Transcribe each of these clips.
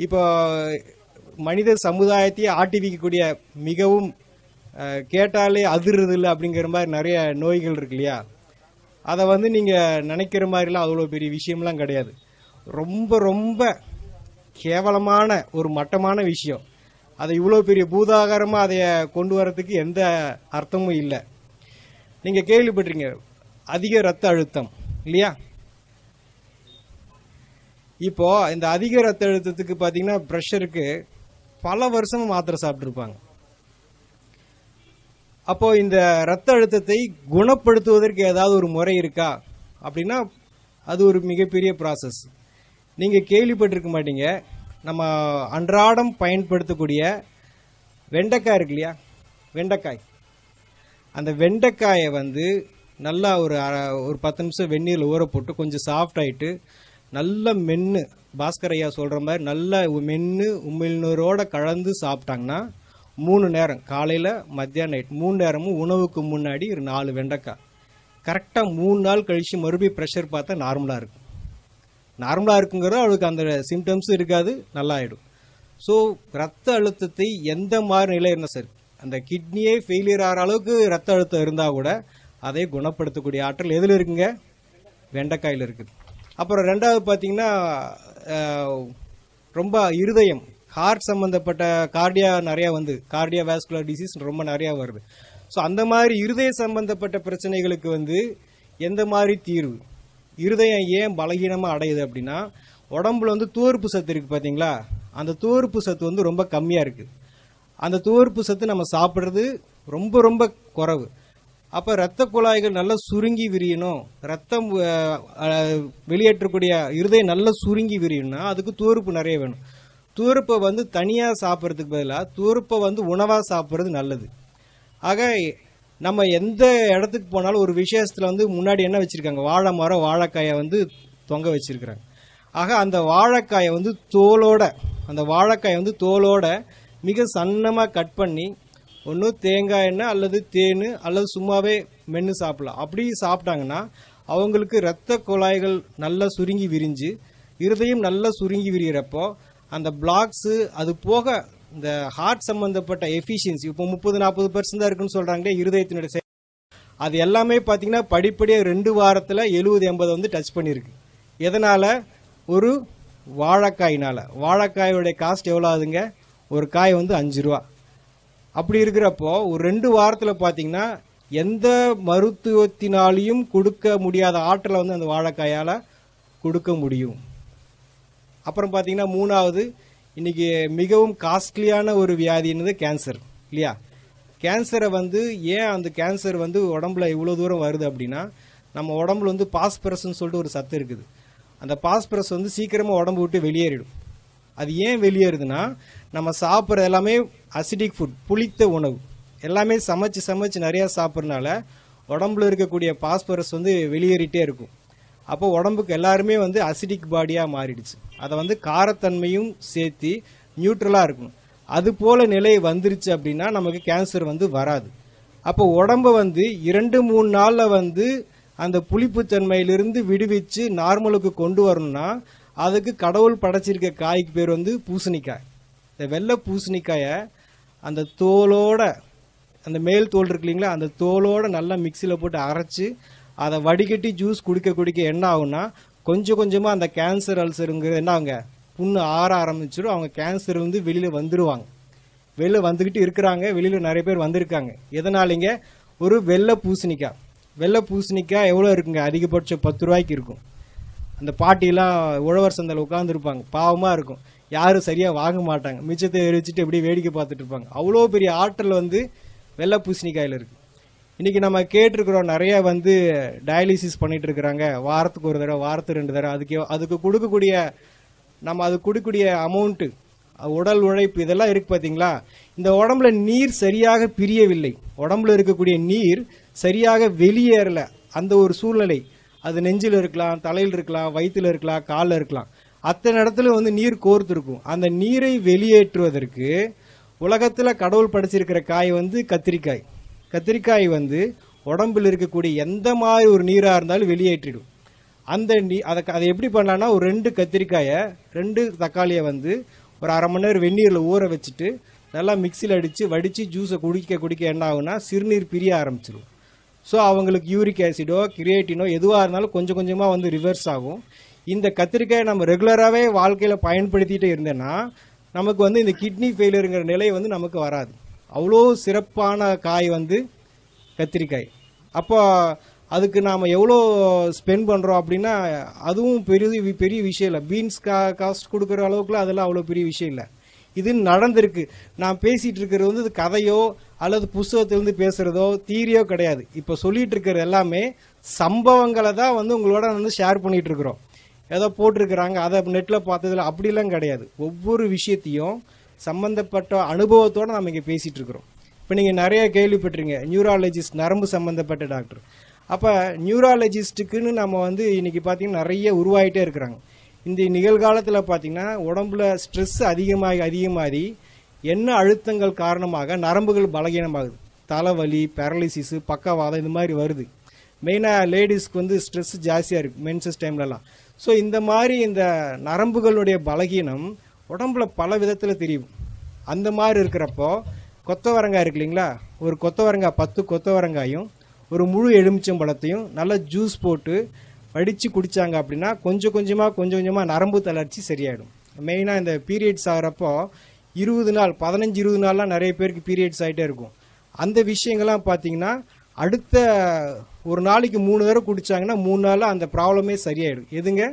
இப்போ மனித சமுதாயத்தையே ஆட்டி வைக்கக்கூடிய மிகவும் கேட்டாலே அதிர்றது இல்லை அப்படிங்கிற மாதிரி நிறைய நோய்கள் இருக்கு இல்லையா? அதை வந்து நீங்கள் நினைக்கிற மாதிரிலாம் அவ்வளோ பெரிய விஷயம்லாம் கிடையாது. ரொம்ப ரொம்ப கேவலமான ஒரு மட்டமான விஷயம். அதை இவ்வளோ பெரிய பூதாகாரமாக அதை கொண்டு வரதுக்கு எந்த அர்த்தமும் இல்லை. நீங்கள் கேள்விப்பட்டிருங்க அதிக இரத்த அழுத்தம் இல்லையா? இப்போ இந்த அதிக இரத்த அழுத்தத்துக்கு பார்த்தீங்கன்னா ப்ரெஷருக்கு பல வருஷம் மாத்திரை சாப்பிட்ருப்பாங்க. அப்போ இந்த இரத்த அழுத்தத்தை குணப்படுத்துவதற்கு ஏதாவது ஒரு முறை இருக்கா அப்படின்னா அது ஒரு மிகப்பெரிய ப்ராசஸ். நீங்கள் கேள்விப்பட்டிருக்க மாட்டீங்க, நம்ம அன்றாடம் பயன்படுத்தக்கூடிய வெண்டைக்காய் இருக்கு இல்லையா? வெண்டைக்காய், அந்த வெண்டைக்காயை வந்து நல்லா ஒரு 10 நிமிஷம் வெந்நீரில் ஊற போட்டு கொஞ்சம் சாஃப்ட் ஆகிட்டு நல்ல மென்று, பாஸ்கர் ஐயா சொல்கிற மாதிரி நல்ல மென்று உமிழ்நீரோடு கலந்து சாப்பிட்டாங்கன்னா 3 நேரம், காலையில் மத்தியானம் நைட் 3 நேரமும் உணவுக்கு முன்னாடி ஒரு 4 வெண்டைக்காய் கரெக்டாக 3 நாள் கழித்து மறுபடியும் ப்ரெஷர் பார்த்தா நார்மலாக இருக்கும். நார்மலாக இருக்குங்கிறது அவளுக்கு அந்த சிம்டம்ஸும் இருக்காது, நல்லா ஆகிடும். ஸோ ரத்த அழுத்தத்தை எந்த மாதிரி நிலை இருந்தால் சரி, அந்த கிட்னியே ஃபெயிலியர் ஆகிற அளவுக்கு ரத்த அழுத்தம் இருந்தால் கூட அதை குணப்படுத்தக்கூடிய ஆற்றல் எதில் இருக்குங்க? வெண்டைக்காயில் இருக்குது. அப்புறம் ரெண்டாவது பார்த்தீங்கன்னா ரொம்ப இருதயம், ஹார்ட் சம்மந்தப்பட்ட கார்டியா நிறையா வந்து கார்டியா வாஸ்குலர் டிசீஸ் ரொம்ப நிறையா வருது. ஸோ அந்த மாதிரி இருதய சம்பந்தப்பட்ட பிரச்சனைகளுக்கு வந்து எந்த மாதிரி தீர்வு? இருதயம் ஏன் பலகீனமாக அடையுது அப்படின்னா உடம்புல வந்து துவர்ப்பு சத்து இருக்குது பார்த்தீங்களா? அந்த துவர்ப்பு சத்து வந்து ரொம்ப கம்மியாக இருக்குது. அந்த துவர்ப்பு சத்து நம்ம சாப்பிட்றது ரொம்ப ரொம்ப குறைவு. அப்போ இரத்த குழாய்கள் நல்லா சுருங்கி விரியணும், ரத்தம் வெளியேற்றக்கூடிய இருதயம் நல்லா சுருங்கி விரியணும்னா அதுக்கு துவர்ப்பு நிறைய வேணும். துவர்ப்பை வந்து தனியாக சாப்பிட்றதுக்கு பதிலாக துவர்ப்பை வந்து உணவாக சாப்பிட்றது நல்லது. ஆக நம்ம எந்த இடத்துக்கு போனாலும் ஒரு விசேஷத்தில் வந்து முன்னாடி என்ன வச்சுருக்காங்க? வாழை மரம், வாழைக்காயை வந்து தொங்க வச்சுருக்குறாங்க. ஆக அந்த வாழைக்காயை வந்து தோலோட மிக சன்னமாக கட் பண்ணி ஒன்று தேங்காய் எண்ணெய் அல்லது தேன் அல்லது சும்மாவே மென்று சாப்பிடலாம். அப்படி சாப்பிட்டாங்கன்னா அவங்களுக்கு இரத்த குழாய்கள் நல்லா சுருங்கி விரிஞ்சு இருதயம் நல்லா சுருங்கி விரிகிறப்போ அந்த பிளாக்ஸு, அது போக இந்த ஹார்ட் சம்மந்தப்பட்ட எஃபிஷியன்சி இப்போ 30-40% தான் இருக்குன்னு சொல்கிறாங்களே இருதயத்தினுடைய, அது எல்லாமே பார்த்தீங்கன்னா படிப்படியாக 2 வாரத்தில் 70-80 வந்து டச் பண்ணியிருக்கு. எதனால்? ஒரு வாழைக்காயினால். வாழைக்காயோடைய காஸ்ட் எவ்வளோ ஆகுதுங்க? ஒரு காய் வந்து 5 ரூபா. அப்படி இருக்கிறப்போ ஒரு 2 வாரத்தில் பார்த்தீங்கன்னா எந்த மருத்துவத்தினாலையும் கொடுக்க முடியாத ஆற்றலை வந்து அந்த வாழைக்காயால் கொடுக்க முடியும். அப்புறம் பார்த்தீங்கன்னா 3வது, இன்றைக்கி மிகவும் காஸ்ட்லியான ஒரு வியாதின்றது கேன்சர் இல்லையா? கேன்சரை வந்து ஏன் அந்த கேன்சர் வந்து உடம்புல இவ்வளோ தூரம் வருது அப்படின்னா நம்ம உடம்புல வந்து பாஸ்பரஸ்ன்னு சொல்லிட்டு ஒரு சத்து இருக்குது. அந்த பாஸ்பரஸ் வந்து சீக்கிரமாக உடம்பு விட்டு வெளியேறிடும். அது ஏன் வெளியேறுதுன்னா நம்ம சாப்பிட்ற எல்லாமே அசிடிக் ஃபுட், புளித்த உணவு எல்லாமே சமைச்சு நிறையா சாப்பிட்றதுனால உடம்புல இருக்கக்கூடிய பாஸ்பரஸ் வந்து வெளியேறிட்டே இருக்கும். அப்போ உடம்புக்கு எல்லாருமே வந்து அசிடிக் பாடியாக மாறிடுச்சு. அதை வந்து காரத்தன்மையும் சேர்த்து நியூட்ரலாக இருக்கணும். அது போல் நிலை வந்துருச்சு அப்படின்னா நமக்கு கேன்சர் வந்து வராது. அப்போ உடம்பை வந்து 2-3 நாளில் வந்து அந்த புளிப்புத்தன்மையிலிருந்து விடுவிச்சு நார்மலுக்கு கொண்டு வரணும்னா அதுக்கு கடவுள் படைச்சிருக்க காய்க்கு பேர் வந்து பூசணிக்காய். இந்த வெள்ளை பூசணிக்காயை அந்த தோலோட, அந்த மேல் தோல் இருக்கு இல்லைங்களா, அந்த தோலோட நல்லா மிக்சியில் போட்டு அரைச்சி அதை வடிகட்டி ஜூஸ் குடிக்க என்ன ஆகும்னா கொஞ்சம் கொஞ்சமாக அந்த கேன்சர் அல்சருங்கிறது என்ன ஆகுங்க, புண்ணு ஆற ஆரம்பிச்சிடும். அவங்க கேன்சர் வந்து வெளியில் வந்துடுவாங்க. வெளியில் வந்துக்கிட்டு இருக்கிறாங்க, வெளியில் நிறைய பேர் வந்திருக்காங்க. எதனாலிங்க? ஒரு வெள்ளை பூசணிக்காய் எவ்வளோ இருக்குங்க? அதிகபட்சம் 10 ரூபாய்க்கு இருக்கும். அந்த பாட்டிலாம் உழவர் சந்தையில் உட்காந்துருப்பாங்க, பாவமாக இருக்கும், யாரும் சரியாக வாங்க மாட்டாங்க, மிச்சத்தை எரிச்சிட்டு எப்படி வேடிக்கை பார்த்துட்டு இருப்பாங்க. அவ்வளோ பெரிய ஆற்றல் வந்து வெள்ளை பூசணிக்காயில் இருக்குது. இன்றைக்கி நம்ம கேட்டிருக்கிறோம் நிறைய வந்து டயாலிசிஸ் பண்ணிகிட்டு இருக்கிறாங்க, வாரத்துக்கு 1 தடவை, வாரத்துக்கு 2 தடவை. அதுக்கு கொடுக்கக்கூடிய அமௌண்ட்டு, உடல் உழைப்பு இதெல்லாம் இருக்குது பார்த்தீங்களா? இந்த உடம்புல நீர் சரியாக பிரியவில்லை, உடம்புல இருக்கக்கூடிய நீர் சரியாக வெளியேறலை. அந்த ஒரு சூழ்நிலை, அது நெஞ்சில் இருக்கலாம், தலையில் இருக்கலாம், வயிற்றில் இருக்கலாம், காலில் இருக்கலாம், அத்தனை இடத்துல வந்து நீர் கோர்த்துருக்கும். அந்த நீரை வெளியேற்றுவதற்கு உலகத்தில் கடவுள் படைச்சிருக்கிற காய் வந்து கத்திரிக்காய். கத்திரிக்காய் வந்து உடம்பில் இருக்கக்கூடிய எந்த மாதிரி ஒரு நீராக இருந்தாலும் வெளியேற்றிடும். அதை எப்படி பண்ணலான்னா ஒரு 2 கத்திரிக்காயை 2 தக்காளியை வந்து ஒரு அரை மணி நேரம் வெந்நீரில் ஊற வச்சுட்டு நல்லா மிக்சியில் அடித்து வடித்து ஜூஸை குடிக்க என்ன ஆகுனா சிறுநீர் பிரிய ஆரம்பிச்சிடும். ஸோ அவங்களுக்கு யூரிக் ஆசிடோ கிரியேட்டினோ எதுவாக இருந்தாலும் கொஞ்சம் கொஞ்சமாக வந்து ரிவர்ஸ் ஆகும். இந்த கத்திரிக்காயை நம்ம ரெகுலராகவே வாழ்க்கையில் பயன்படுத்திகிட்டே இருந்தேன்னா நமக்கு வந்து இந்த கிட்னி ஃபெயிலியருங்கிற நிலை வந்து நமக்கு வராது. அவ்வளோ சிறப்பான காய் வந்து கத்திரிக்காய். அப்போ அதுக்கு நாம் எவ்வளோ ஸ்பெண்ட் பண்ணுறோம் அப்படின்னா அதுவும் பெரிய விஷயம் இல்லை. பீன்ஸ் காஸ்ட் கொடுக்குற அளவுக்குலாம் அதெல்லாம் அவ்வளோ பெரிய விஷயம் இல்லை. இது நடந்திருக்கு. நான் பேசிகிட்டு இருக்கிறது வந்து கதையோ அல்லது புஸ்தகத்திலேருந்து பேசுகிறதோ தீரியோ கிடையாது. இப்போ சொல்லிகிட்டு இருக்கிறது எல்லாமே சம்பவங்களை தான் வந்து உங்களோட வந்து ஷேர் பண்ணிகிட்டு இருக்கிறோம். ஏதோ போட்டிருக்கிறாங்க அதை நெட்டில் பார்த்ததில்ல அப்படிலாம் கிடையாது. ஒவ்வொரு விஷயத்தையும் சம்மந்தப்பட்ட அனுபவத்தோடு நம்ம இங்கே பேசிகிட்டு இருக்கிறோம். இப்போ நீங்கள் நிறைய கேள்விப்பட்டிருங்க நியூராலஜிஸ்ட், நரம்பு சம்மந்தப்பட்ட டாக்டர். அப்போ நியூராலஜிஸ்ட்டுக்குன்னு நம்ம வந்து இன்றைக்கி பார்த்திங்கன்னா நிறைய உருவாகிட்டே இருக்கிறாங்க. இந்த நிகழ்காலத்தில் பார்த்திங்கன்னா உடம்புல ஸ்ட்ரெஸ் அதிகமாகி என்ன அழுத்தங்கள் காரணமாக நரம்புகள் பலகீனமாகுது. தலைவலி, பேரலிசிஸு, பக்கவாதம் இந்த மாதிரி வருது. மெயினாக லேடிஸ்க்கு வந்து ஸ்ட்ரெஸ் ஜாஸ்தியாக இருக்குது மென்சஸ் டைம்லலாம். ஸோ இந்த மாதிரி இந்த நரம்புகளுடைய பலகீனம் உடம்புல பல விதத்தில் தெரியும். அந்த மாதிரி இருக்கிறப்போ கொத்தவரங்காய் இருக்கு இல்லைங்களா, ஒரு கொத்தவரங்காய் 10 கொத்தவரங்காயும் ஒரு முழு எலுமிச்சம்பழத்தையும் நல்லா ஜூஸ் போட்டு வடித்து குடித்தாங்க அப்படின்னா கொஞ்சம் கொஞ்சமாக நரம்பு தளர்ச்சி சரியாயிடும். மெயினாக இந்த பீரியட்ஸ் ஆகிறப்போ 20 நாள் 15-20 நாள்லாம் நிறைய பேருக்கு பீரியட்ஸ் ஆகிட்டே இருக்கும். அந்த விஷயங்கள்லாம் பார்த்தீங்கன்னா அடுத்த ஒரு நாளைக்கு 3 தடவை குடித்தாங்கன்னா 3 நாளில் அந்த ப்ராப்ளமே சரியாயிடும். எதுங்க?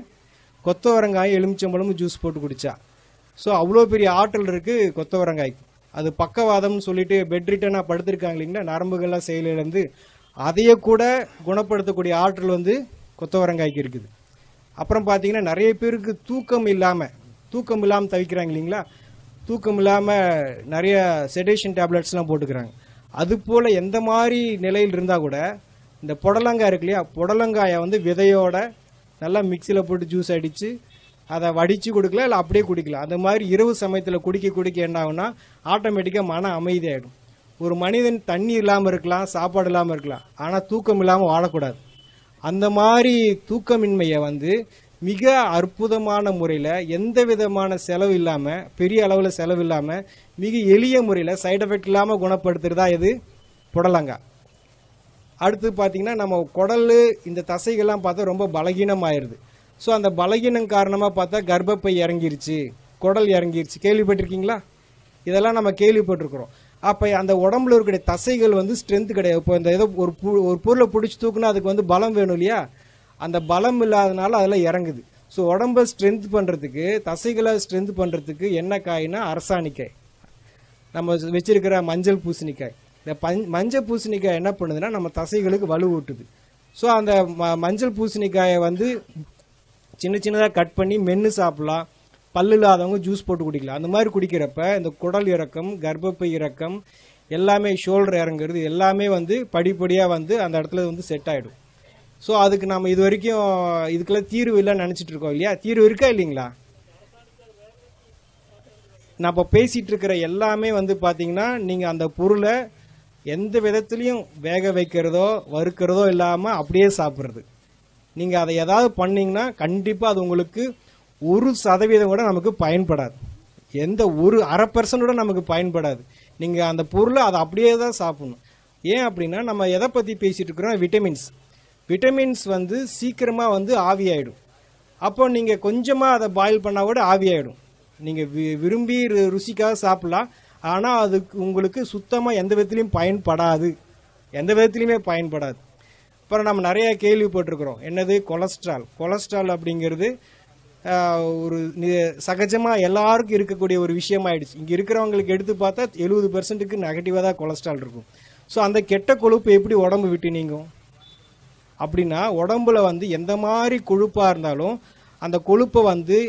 கொத்தவரங்காய் எலுமிச்சம்பழமும் ஜூஸ் போட்டு குடித்தா. ஸோ அவ்வளோ பெரிய ஆற்றல் இருக்குது கொத்தவரங்காய்க்கு. அது பக்கவாதம்னு சொல்லிட்டு பெட் ரிட்டனாக படுத்திருக்காங்க இல்லைங்களா, நரம்புகள்லாம் செயலிழந்து அதையே கூட குணப்படுத்தக்கூடிய ஆற்றல் வந்து கொத்தவரங்காய்க்கு இருக்குது. அப்புறம் பார்த்தீங்கன்னா நிறைய பேருக்கு தூக்கம் இல்லாமல் தவிக்கிறாங்க இல்லைங்களா, தூக்கம் இல்லாமல் நிறைய செடேஷன் டேப்லெட்ஸ்லாம் போட்டுக்கிறாங்க. அதுபோல் எந்த மாதிரி நிலையில் இருந்தால் கூட இந்த புடலங்காய் இருக்கு இல்லையா, புடலங்காயை வந்து விதையோட நல்லா மிக்சியில் போட்டு ஜூஸ் அடித்து அதை வடித்து கொடுக்கலாம், இல்லை அப்படியே குடிக்கலாம். அந்த மாதிரி இரவு சமயத்தில் குடிக்க என்ன ஆகுனா ஆட்டோமேட்டிக்காக மன அமைதியாகிடும். ஒரு மனிதன் தண்ணி இல்லாமல் இருக்கலாம், சாப்பாடு இல்லாமல் இருக்கலாம், ஆனால் தூக்கம் இல்லாமல் வாழக்கூடாது. அந்த மாதிரி தூக்கமின்மையை வந்து மிக அற்புதமான முறையில் எந்த விதமான செலவு இல்லாமல், பெரிய அளவில் செலவு இல்லாமல், மிக எளிய முறையில் சைடு எஃபெக்ட் இல்லாமல் குணப்படுத்துறதா இது புடலங்காய். அடுத்து பார்த்திங்கன்னா நம்ம குடல் இந்த தசைகள்லாம் பார்த்தா ரொம்ப பலகீனமாயிருது. ஸோ அந்த பலகீனம் காரணமாக பார்த்தா கர்ப்பப்பை இறங்கிருச்சு, குடல் இறங்கிருச்சு, கேள்விப்பட்டிருக்கீங்களா? இதெல்லாம் நம்ம கேள்விப்பட்டிருக்கிறோம். அப்போ அந்த உடம்புல இருக்கிற தசைகள் வந்து ஸ்ட்ரென்த் கிடையாது. இப்போ இந்த ஏதோ ஒரு பொருளை பிடிச்சி தூக்குனா அதுக்கு வந்து பலம் வேணும் இல்லையா, அந்த பலம் இல்லாதனால அதெல்லாம் இறங்குது. ஸோ உடம்பை ஸ்ட்ரென்த் பண்ணுறதுக்கு, தசைகளை ஸ்ட்ரென்த் பண்ணுறதுக்கு என்ன காய்னா அரசாணிக்காய், நம்ம வச்சிருக்கிற மஞ்சள் பூசணிக்காய். இந்த மஞ்சள் பூசணிக்காய் என்ன பண்ணுதுன்னா நம்ம தசைகளுக்கு வலு ஊட்டுது. ஸோ அந்த மஞ்சள் பூசணிக்காயை வந்து சின்னதாக கட் பண்ணி மென்று சாப்பிட்லாம். பல்லு இல்லாதவங்க ஜூஸ் போட்டு குடிக்கலாம். அந்த மாதிரி குடிக்கிறப்ப இந்த குடல் இறக்கம், கர்ப்பப்பை இறக்கம் எல்லாமே, ஷோல்டர் இறங்குறது எல்லாமே வந்து படிப்படியாக வந்து அந்த இடத்துல வந்து செட் ஆகிடும். ஸோ அதுக்கு நம்ம இது வரைக்கும் இதுக்கெல்லாம் தீர்வு இல்லைன்னு நினச்சிட்டு இருக்கோம் இல்லையா, தீர்வு இருக்கா இல்லைங்களா? நம்ம பேசிகிட்டு இருக்கிற எல்லாமே வந்து பார்த்தீங்கன்னா நீங்கள் அந்த பொருளை எந்த விதத்துலையும் வேக வைக்கிறதோ வறுக்கிறதோ இல்லாமல் அப்படியே சாப்பிட்றது. நீங்கள் அதை ஏதாவது பண்ணிங்கன்னா கண்டிப்பாக அது உங்களுக்கு 1% கூட நமக்கு பயன்படாது. எந்த ஒரு 0.5% கூட நமக்கு பயன்படாது. நீங்கள் அந்த பொருளை அதை அப்படியே தான் சாப்பிடணும். ஏன் அப்படின்னா நம்ம எதை பற்றி பேசிகிட்டு இருக்கிறோம், விட்டமின்ஸ் வந்து சீக்கிரமாக வந்து ஆவியாயிடும். அப்போ நீங்கள் கொஞ்சமாக அதை பாயில் பண்ணால் கூட ஆவியாயிடும். நீங்கள் விரும்பி ருசிக்காக சாப்பிட்லாம், ஆனால் அதுக்கு உங்களுக்கு சுத்தமாக எந்த விதத்துலையும் பயன்படாது. அப்புறம் நம்ம நிறைய கேள்விப்பட்டிருக்கிறோம், என்னது கொலஸ்ட்ரால் அப்படிங்கிறது ஒரு சகஜமாக எல்லாருக்கும் இருக்கக்கூடிய ஒரு விஷயமாயிடுச்சு. இங்கே இருக்கிறவங்களுக்கு எடுத்து பார்த்தா 70%க்கு நெகட்டிவாக தான் கொலஸ்ட்ரால் இருக்கும். ஸோ அந்த கெட்ட கொழுப்பு எப்படி உடம்பு விட்டு நீங்கும் அப்படின்னா, உடம்புல வந்து எந்த மாதிரி கொழுப்பாக இருந்தாலும் அந்த கொழுப்பை வந்து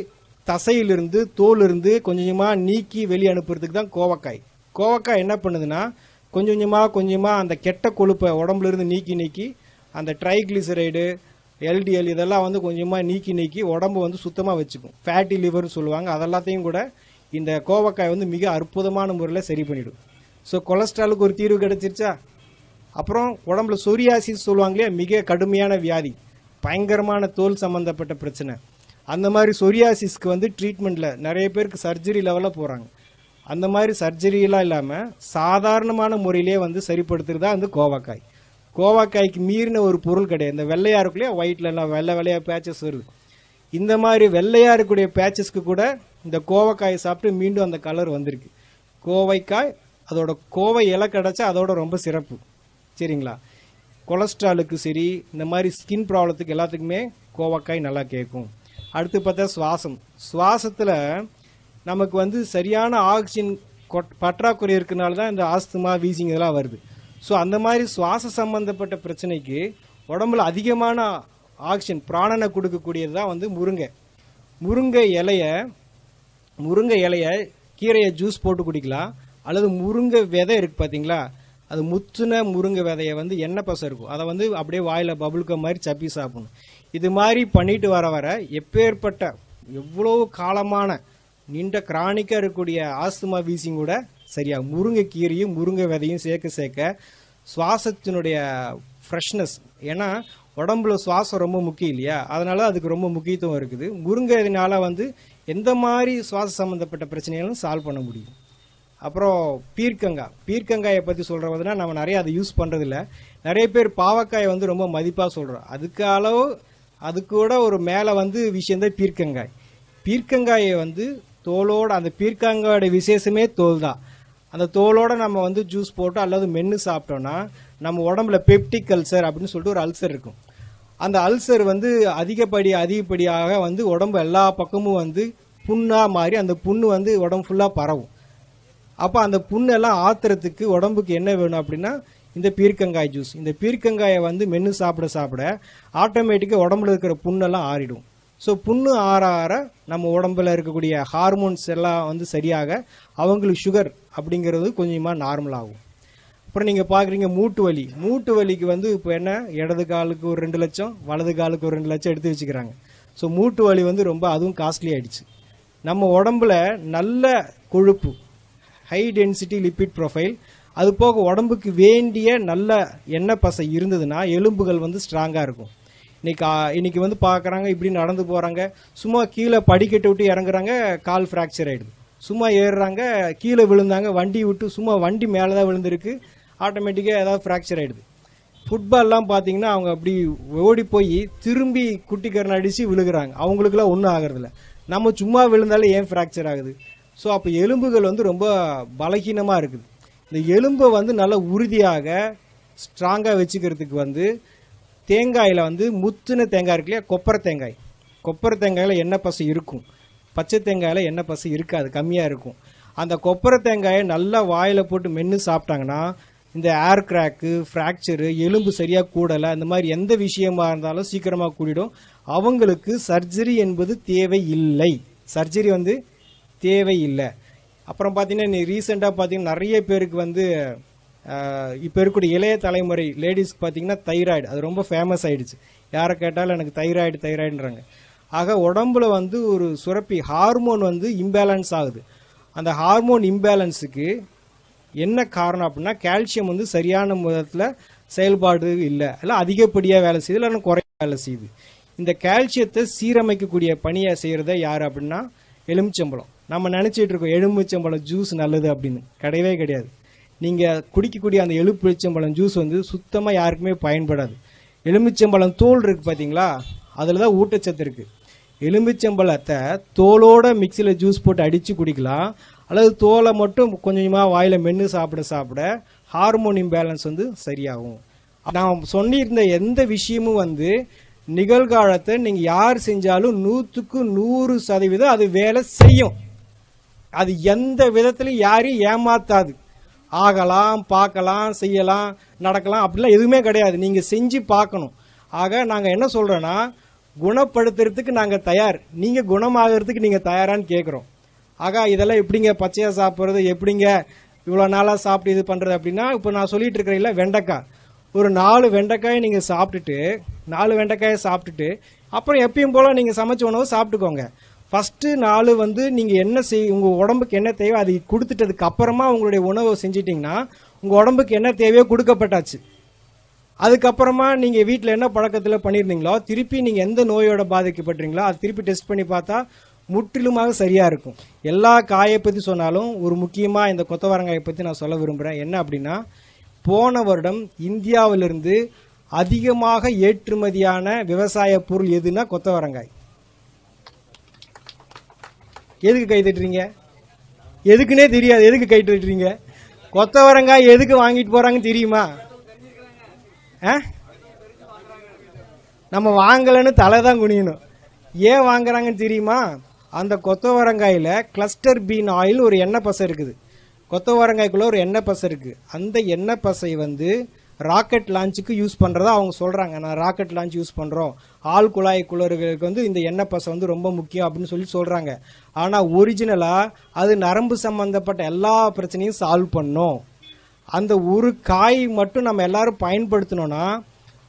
தசையிலிருந்து தோலிருந்து கொஞ்சமாக நீக்கி வெளியே அனுப்புறதுக்கு தான் கோவக்காய் என்ன பண்ணுதுன்னா கொஞ்சமாக அந்த கெட்ட கொழுப்பை உடம்புலேருந்து நீக்கி அந்த ட்ரைக்ளிசரைடு, எல்டிஎல் இதெல்லாம் வந்து கொஞ்சமாக நீக்கி உடம்பு வந்து சுத்தமாக வச்சுக்கும். ஃபேட்டி லிவர்னு சொல்லுவாங்க. அதெல்லாத்தையும் கூட இந்த கோவக்காய் வந்து மிக அற்புதமான முறையில் சரி பண்ணிவிடும். ஸோ கொலஸ்ட்ராலுக்கு ஒரு தீர்வு கிடைச்சிருச்சா. அப்புறம் உடம்புல சொரியாசிஸ் சொல்லுவாங்க இல்லையா, மிக கடுமையான வியாதி, பயங்கரமான தோல் சம்மந்தப்பட்ட பிரச்சனை. அந்த மாதிரி சொரியாசிஸ்க்கு வந்து ட்ரீட்மெண்ட்டில் நிறைய பேருக்கு சர்ஜரி லெவலில் போகிறாங்க. அந்த மாதிரி சர்ஜரியெலாம் இல்லாமல் சாதாரணமான முறையிலே வந்து சரிப்படுத்துறதா வந்து கோவக்காய். கோவக்காய்க்கு மீறின ஒரு பொருள் கிடையாது. இந்த வெள்ளையாக இருக்குல்லையா, ஒயிட்லலாம் வெள்ளையாக பேச்சஸ் வருது. இந்த மாதிரி வெள்ளையாக இருக்கக்கூடிய பேச்சஸ்க்கு கூட இந்த கோவக்காயை சாப்பிட்டு மீண்டும் அந்த கலர் வந்திருக்கு. கோவைக்காய் அதோட கோவை இலை கிடச்சா அதோட ரொம்ப சிறப்பு. சரிங்களா? கொலஸ்ட்ராலுக்கு சரி, இந்த மாதிரி ஸ்கின் ப்ராப்ளத்துக்கு எல்லாத்துக்குமே கோவக்காய் நல்லா கேட்கும். அடுத்து பார்த்தா சுவாசத்தில் நமக்கு வந்து சரியான ஆக்சிஜன் பற்றாக்குறை இருக்கிறனால தான் இந்த ஆஸ்துமா, வீசிங் இதெல்லாம் வருது. ஸோ அந்த மாதிரி சுவாச சம்பந்தப்பட்ட பிரச்சனைக்கு உடம்புல அதிகமான ஆக்சிஜன் பிராணனை கொடுக்கக்கூடியது தான் வந்து முருங்கை இலையை கீரையை ஜூஸ் போட்டு குடிக்கலாம். அல்லது முருங்கை விதை இருக்குது பார்த்தீங்களா, அது முத்துன முருங்கை விதையை வந்து எண்ணெய் பசை இருக்கும், அதை வந்து அப்படியே வாயில் பபுளுக்க மாதிரி சப்பி சாப்பிடணும். இது மாதிரி பண்ணிட்டு வர எப்பேற்பட்ட எவ்வளோ காலமான நீண்ட கிரானிக்காக இருக்கக்கூடிய ஆஸ்துமா, வீசிங் கூட சரியாக முருங்கை கீரையும் முருங்கை விதையும் சேர்க்க சுவாசத்தினுடைய ஃப்ரெஷ்னஸ். ஏன்னா உடம்புல சுவாசம் ரொம்ப முக்கியம் இல்லையா, அதனால அதுக்கு ரொம்ப முக்கியத்துவம் இருக்குது. முருங்கைனால வந்து எந்த மாதிரி சுவாச சம்மந்தப்பட்ட பிரச்சனைகளும் சால்வ் பண்ண முடியும். அப்புறம் பீர்க்கங்காயை பற்றி சொல்கிறதுனா நம்ம நிறைய அதை யூஸ் பண்ணுறதில்ல. நிறைய பேர் பாவக்காயை வந்து ரொம்ப மதிப்பாக சொல்கிறோம். அது கூட ஒரு மேலே வந்து விஷயந்தான் பீர்க்கங்காயை வந்து தோலோட, அந்த பீர்க்கங்காயோட விசேஷமே தோல் தான். அந்த தோலோட நம்ம வந்து ஜூஸ் போட்டு அல்லது மென்று சாப்பிட்டோம்னா நம்ம உடம்புல பெப்டிக் அல்சர் அப்படின்னு சொல்லிட்டு ஒரு அல்சர் இருக்கும். அந்த அல்சர் வந்து அதிகப்படியாக வந்து உடம்பு எல்லா பக்கமும் வந்து புண்ணாக மாறி அந்த புண்ணு வந்து உடம்பு ஃபுல்லாக பரவும். அப்போ அந்த புண்ணெல்லாம் ஆத்துறதுக்கு உடம்புக்கு என்ன வேணும் அப்படின்னா இந்த பீர்க்கங்காய் ஜூஸ். இந்த பீர்க்கங்காயை வந்து மென்று சாப்பிட ஆட்டோமேட்டிக்காக உடம்புல இருக்கிற புண்ணெல்லாம் ஆறிடும். ஸோ புண்ணு ஆற நம்ம உடம்புல இருக்கக்கூடிய ஹார்மோன்ஸ் எல்லாம் வந்து சரியாக அவங்களுக்கு சுகர் அப்படிங்கிறது கொஞ்சமாக நார்மல் ஆகும். அப்புறம் நீங்கள் பார்க்குறீங்க மூட்டு வலிக்கு வந்து இப்போ என்ன, இடது காலுக்கு ஒரு 2 லட்சம், வலது காலுக்கு ஒரு 2 லட்சம் எடுத்து வச்சுக்கிறாங்க. ஸோ மூட்டு வலி வந்து ரொம்ப அதுவும் காஸ்ட்லி ஆகிடுச்சு. நம்ம உடம்புல நல்ல கொழுப்பு, ஹை டென்சிட்டி லிப்பிட் ப்ரொஃபைல், அது போக உடம்புக்கு வேண்டிய நல்ல எண்ணெய் பசை இருந்ததுன்னா எலும்புகள் வந்து ஸ்ட்ராங்காக இருக்கும். இன்னைக்கு வந்து பார்க்குறாங்க, இப்படி நடந்து போகிறாங்க, சும்மா கீழே படிக்கட்டு விட்டு இறங்குறாங்க, கால் ஃப்ராக்சர் ஆகிடுது. சும்மா ஏறுறாங்க, கீழே விழுந்தாங்க, வண்டி மேலே தான் விழுந்திருக்கு, ஆட்டோமேட்டிக்காக ஏதாவது ஃப்ராக்சர் ஆகிடுது. ஃபுட்பால்லாம் பார்த்தீங்கன்னா அவங்க அப்படி ஓடி போய் திரும்பி குட்டிக்கரணை அடித்து விழுகிறாங்க, அவங்களுக்குலாம் ஒன்றும் ஆகிறதில்ல. நம்ம சும்மா விழுந்தாலே ஏன் ஃப்ராக்சர் ஆகுது? ஸோ அப்போ எலும்புகள் வந்து ரொம்ப பலகீனமாக இருக்குது. இந்த எலும்பை வந்து நல்லா உறுதியாக ஸ்ட்ராங்காக வச்சுக்கிறதுக்கு வந்து தேங்காயில் வந்து முத்துன தேங்காய் இருக்கு இல்லையா, கொப்பரை தேங்காயில் எண்ணெய் பசை இருக்கும், பச்சை தேங்காயில் எண்ணெய் பசை இருக்காது, கம்மியாக இருக்கும். அந்த கொப்பரை தேங்காயை நல்லா வாயில் போட்டு மென்று சாப்பிட்டாங்கன்னா இந்த ஏர் கிராக்கு, ஃப்ராக்சரு, எலும்பு சரியாக கூடலை, இந்த மாதிரி எந்த விஷயமா இருந்தாலும் சீக்கிரமாக கூடிடும். அவங்களுக்கு சர்ஜரி என்பது தேவையில்லை. அப்புறம் பார்த்தீங்கன்னா ரீசெண்டாக பார்த்தீங்கன்னா நிறைய பேருக்கு வந்து இப்போ இருக்கக்கூடிய இளைய தலைமுறை லேடிஸ்க்கு பார்த்தீங்கன்னா தைராய்டு, அது ரொம்ப ஃபேமஸ் ஆகிடுச்சு. யாரை கேட்டாலும் எனக்கு தைராய்டுன்றாங்க. ஆக உடம்புல வந்து ஒரு சுரப்பி ஹார்மோன் வந்து இம்பேலன்ஸ் ஆகுது. அந்த ஹார்மோன் இம்பேலன்ஸுக்கு என்ன காரணம் அப்படின்னா கால்சியம் வந்து சரியான விதத்தில் செயல்பாடு இல்லை அதிகப்படியாக வேலை செய்யுது, இல்லைன்னா குறைய வேலை செய்யுது. இந்த கால்சியத்தை சீரமைக்கக்கூடிய பணியை செய்கிறத யார் அப்படின்னா எலுமிச்சம்பழம். நம்ம நினச்சிட்டு இருக்கோம் எலுமிச்சம்பழம் ஜூஸ் நல்லது அப்படின்னு, கிடையவே கிடையாது. நீங்கள் குடிக்கக்கூடிய அந்த எலுமிச்சம்பழம் ஜூஸ் வந்து சுத்தமாக யாருக்குமே பயன்படாது. எலுமிச்சம்பழம் தோல் இருக்குது பார்த்தீங்களா, அதில் தான் ஊட்டச்சத்து இருக்குது. எலுமிச்சம்பழத்தை தோலோட மிக்சியில் ஜூஸ் போட்டு அடித்து குடிக்கலாம், அல்லது தோலை மட்டும் கொஞ்சமாக வாயில் மென்று சாப்பிட ஹார்மோன் இம்பேலன்ஸ் வந்து சரியாகும். நான் சொல்லியிருந்த எந்த விஷயமும் வந்து நிகழ்காலத்தை நீங்கள் யார் செஞ்சாலும் 100க்கு 100% அது வேலை செய்யும். அது எந்த விதத்திலையும் யாரையும் ஏமாத்தாது. ஆகலாம், பார்க்கலாம், செய்யலாம், நடக்கலாம், அப்படிலாம் எதுவுமே கிடையாது. நீங்கள் செஞ்சு பார்க்கணும். ஆக நாங்கள் என்ன சொல்கிறோன்னா, குணப்படுத்துறதுக்கு நாங்கள் தயார், நீங்கள் குணமாகறதுக்கு நீங்கள் தயாரான்னு கேட்குறோம். ஆக இதெல்லாம் எப்படிங்க பச்சையாக சாப்பிட்றது, எப்படிங்க இவ்வளோ நாளாக சாப்பிட்டு இது பண்ணுறது அப்படின்னா, இப்போ நான் சொல்லிட்டு இருக்கிறீங்களா வெண்டைக்காய், ஒரு 4 வெண்டைக்காயை நீங்கள் சாப்பிட்டுட்டு 4 வெண்டைக்காயை சாப்பிட்டுட்டு அப்புறம் எப்பயும் போல் நீங்கள் சமைச்ச உணவு சாப்பிட்டுக்கோங்க. ஃபஸ்ட்டு 4 வந்து நீங்கள் என்ன உங்கள் உடம்புக்கு என்ன தேவையோ அதை கொடுத்துட்டதுக்கு அப்புறமா உங்களுடைய உணவை செஞ்சிட்டிங்கன்னா உங்கள் உடம்புக்கு என்ன தேவையோ கொடுக்கப்பட்டாச்சு. அதுக்கப்புறமா நீங்கள் வீட்டில் என்ன பழக்கத்தில் பண்ணியிருந்தீங்களோ திருப்பி நீங்கள் எந்த நோயோட பாதிக்கப்பட்டீங்களோ அது திருப்பி டெஸ்ட் பண்ணி பார்த்தா முற்றிலுமாக சரியாக இருக்கும். எல்லா காயை பற்றி சொன்னாலும் ஒரு முக்கியமாக இந்த கொத்தவரங்காயை பற்றி நான் சொல்ல விரும்புகிறேன். என்ன அப்படின்னா, போன வருடம் இந்தியாவிலிருந்து அதிகமாக ஏற்றுமதியான விவசாய பொருள் எதுனா கொத்தவரங்காய். எதுக்கு கை தட்டுறீங்க? எதுக்குன்னே தெரியாது, எதுக்கு கை தட்டுறீங்க? கொத்தவரங்காய் எதுக்கு வாங்கிட்டு போகிறாங்கன்னு தெரியுமா? நம்ம வாங்கலைன்னு தலை தான் குனியணும். ஏன் வாங்குறாங்கன்னு தெரியுமா? அந்த கொத்தவரங்காயில் கிளஸ்டர் பீன் ஆயில் ஒரு எண்ணெய் பசை இருக்குது. கொத்தவரங்காய்க்குள்ளே ஒரு எண்ணெய் பசை இருக்குது. அந்த எண்ணெய் பசை ராக்கெட் லான்ச்சுக்கு யூஸ் பண்ணுறதா அவங்க சொல்கிறாங்க. நான் ராக்கெட் லான்ச் யூஸ் பண்ணுறோம், ஆள் குழாய் குளறுகளுக்கு இந்த எண்ணெய் பசை ரொம்ப முக்கியம் அப்படின்னு சொல்லி சொல்கிறாங்க. ஆனால் ஒரிஜினலாக அது நரம்பு சம்மந்தப்பட்ட எல்லா பிரச்சனையும் சால்வ் பண்ணும். அந்த ஒரு காய் மட்டும் நம்ம எல்லாரும் பயன்படுத்தினோன்னா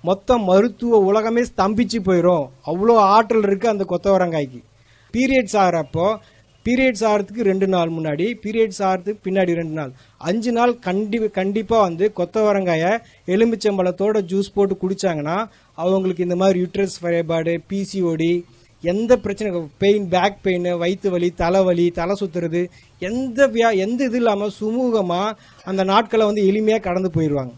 மொத்த மருத்துவ உலகமே ஸ்தம்பிச்சு போயிடும். அவ்வளோ ஆற்றல் இருக்குது அந்த கொத்தவரங்காய்க்கு. பீரியட்ஸ் ஆகிறப்போ, பீரியட்ஸ் ஆகிறதுக்கு 2 நாள் முன்னாடி, பீரியட்ஸ் ஆகிறதுக்கு பின்னாடி 2 நாள், 5 நாள் கண்டிப்பாக கொத்தவரங்காயை எலுமிச்சம்பழத்தோட ஜூஸ் போட்டு குடித்தாங்கன்னா அவங்களுக்கு இந்த மாதிரி யூட்ரஸ் ஃபைபாய்டு, பிசிஓடி, எந்த பிரச்சனை, பெயின், பேக் பெயின், வயிற்று வலி, தலைவலி, தலை சுற்றுறது, எந்த இது இல்லாமல் சுமூகமாக அந்த நாட்களை எளிமையாக கடந்து போயிடுவாங்க.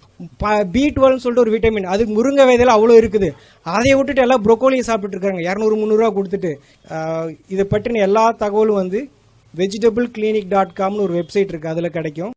B12 சொல்லிட்டு ஒரு விட்டமின், அது முருங்கை விதையில அவ்வளோ இருக்குது. அதை விட்டுட்டு எல்லாம் ப்ரொக்கோலியை சாப்பிட்டு இருக்காங்க 200-300 கொடுத்துட்டு. இதை பற்றின எல்லா தகவலும் vegetableclinic.comனு ஒரு வெப்சைட் இருக்குது, அதில் கிடைக்கும்.